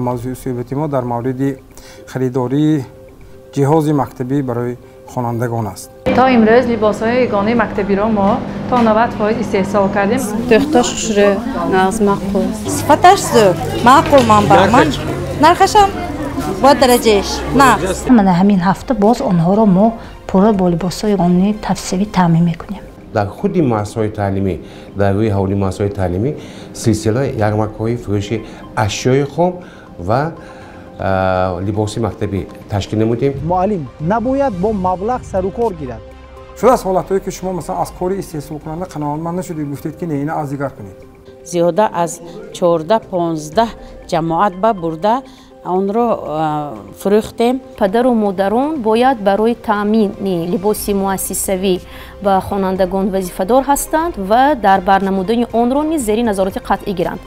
موضوع صحبت ما در مورد خریداری جهاز مکتبی برای خوانندگان است. تا امروز لباس‌های یگانه مکتبی را ما تا 90% استحصال کردیم. تختش شده ناز معقول. صفتش زود معقول من نرخشم با درجهش نه. من همین هفته باز آنها را ما پورا با لباس‌های یگانه تفسیری تامین می‌کنیم. در خود مؤسسه‌های تعلیمی در روی حولی مؤسسه‌های تعلیمی سلسله یارمک‌های فروش اشیاء خام و لباس مکتبی تشکیل نمودیم. معلم نباید با مبلغ سر و کار گیرد. شده از حالتایی که شما مثلا از کار استحصال کننده قناعتمند نشدید گفتید که نه اینا از دیگر کنید. زیاده از 14-15 جماعت با برده آن را فروختیم. پدر و مادران باید برای تامین لباس مؤسسوی و خوانندگان وظیفه‌دار هستند و در برنمودن آن را نیز زیر نظارت قطعی گیرند.